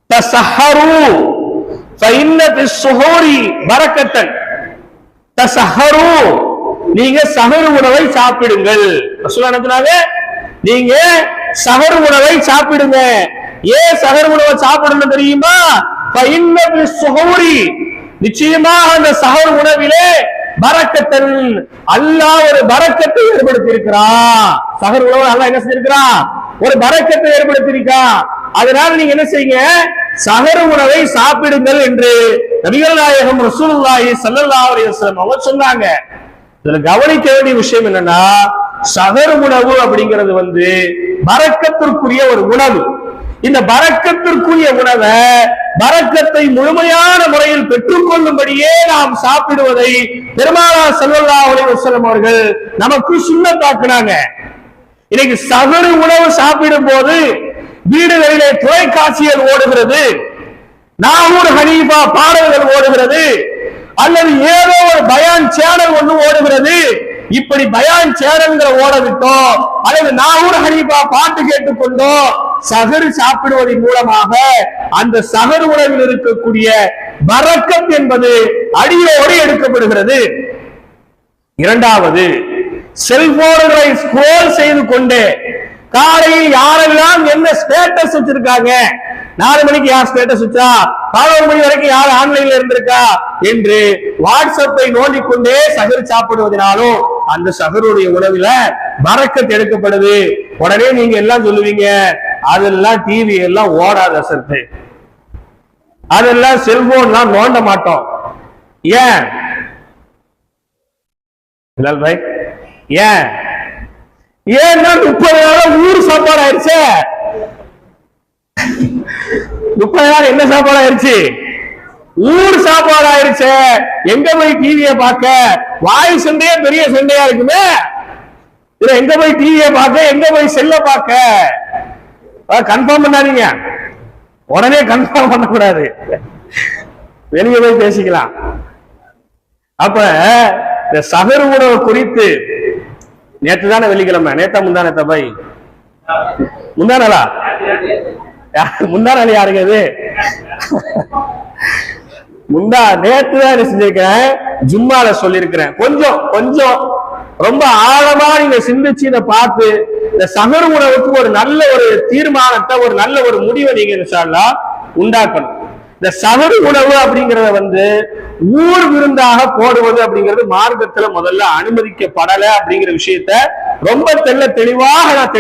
தஸஹரு ஃபஇன்ன பிஸ்ஸுஹூரி பரக்கத்தன். தஸஹரு, நீங்க சஹர் உணவை சாப்பிடுங்கள். ரசூலுல்லாஹ் சொன்னாங்க, நீங்க சஹர் உணவை சாப்பிடுங்க. ஏன் சஹர் உணவை சாப்பிடணும் தெரியுமா? ஃபஇன்ன பிஸ்ஸுஹூரி, நிச்சயமாக அந்த சஹர் உணவிலே பரக்கத்தன், அல்லாஹ் ஒரு பரக்கத்தை ஏற்படுத்தி இருக்கிறான். சஹர் உணவு அல்லாஹ் என்ன செஞ்சிருக்கிறான்? ஒரு பரக்கத்தை ஏற்படுத்தி இருக்கான். அதனால நீங்க என்ன செய்யுங்க, சஹர் உணவை சாப்பிடுங்கள் என்று நபிகள் நாயகம் ரசூலுல்லாஹி ஸல்லல்லாஹு அலைஹி வஸல்லம் அவங்க சொன்னாங்க. இதுல கவனிக்க வேண்டிய விஷயம் என்னன்னா, சஹர் உணவு அப்படிங்கிறது பரக்கத்திற்குரிய ஒரு உணவு. இந்த பரக்கத்திற்குரிய உணவை, பரக்கத்தை முழுமையான முறையில் பெற்றுக் கொள்ளும்படியே நாம் சாப்பிடுவதை பெருமானார் ஸல்லல்லாஹு அலைஹி வஸல்லம் அவர்கள் நமக்கு சுன்னத்தாக்குனாங்க. இன்னைக்கு சஹர் உணவு சாப்பிடும் போது வீடுகளிலே தொலைக்காட்சிகள் ஓடுகிறது, நாகூர் ஹனீஃபா பாடல்கள் ஓடுகிறது, அல்லது ஏதோ ஒரு பயான் சேனல் ஒன்று ஓடுகிறது. இப்படி பயான் சேனல்களை ஓடவிட்டோ அல்லது நாகூர் ஹனீஃபா பாட்டு கேட்டுக்கொண்டோ சஹர் சாப்பிடுவதன் மூலமாக அந்த சஹர் உணவில் இருக்கக்கூடிய பரக்கத் என்பது அடியோடு எடுக்கப்படுகிறது. இரண்டாவது, செல்போன்களை ஸ்க்ரோல் செய்து கொண்டு காலையில் யாரெல்லாம் என்ன ஸ்டேட்டஸ் வச்சிருக்காங்க, 4 மணிக்கு யார் ஸ்டேட்டஸ் வச்சா, 11 மணி வரைக்கும் யார் ஆன்லைன்ல இருந்திருக்கா என்று வாட்ஸ்அப்பை நோண்டிக்கொண்டே சஹர் சாப்பிடுவதனாலும் அந்த சஹருடைய உணவுல பரக்கத் எடுக்கப்படுது. உடனே நீங்க எல்லாம் சொல்லுவீங்க, அதெல்லாம் டிவி எல்லாம் ஓடாத சர்த்து, அதெல்லாம் செல்போன்லாம் நோண்ட மாட்டோம். ஏன் பாய்? ஏன்? ஏன்னா 30 நாள் ஊர் சாப்பாடு ஆயிடுச்சு. 30 நாள் என்ன சாப்பாடு ஆயிடுச்சு? ஊர் சாப்பாடு ஆயிடுச்சு. எங்க போய் டிவியை பார்க்க? வாய் சண்டையே பெரிய சண்டையா இருக்குமே. இதுல எங்க போய் டிவியை பார்க்க, எங்க போய் செல்ல பார்க்க? கன்ஃபார்ம் பண்ணாதீங்க, உடனே கன்ஃபார்ம் பண்ணக்கூடாது, வெளியே போய் பேசிக்கலாம். அப்ப இந்த சஹர் உணவு குறித்து நேற்று தானே வெள்ளிக்கிழமை, நேத்தா முந்தானேத்தா பாய்? முந்தானலா? முந்தானால யாருங்க இது? நேற்று தான் என்ன செஞ்சிருக்கிறேன், ஜும்மால சொல்லியிருக்கிறேன். கொஞ்சம் கொஞ்சம் ரொம்ப ஆழமா நீங்க சிந்திச்சு இதை பார்த்து இந்த சஹர் உணவுக்கு ஒரு நல்ல ஒரு தீர்மானத்தை, ஒரு நல்ல ஒரு முடிவை நீங்க இன்ஷா அல்லாஹ் உண்டாக்கணும். இந்த சஹர் உணவு அப்படிங்கறத ஊர் விருந்தாக போடுவது அப்படிங்கிறது மார்க்கத்துல முதல்ல அனுமதிக்கப்படல அப்படிங்கிற விஷயத்த ரொம்ப தெளிவாக நான்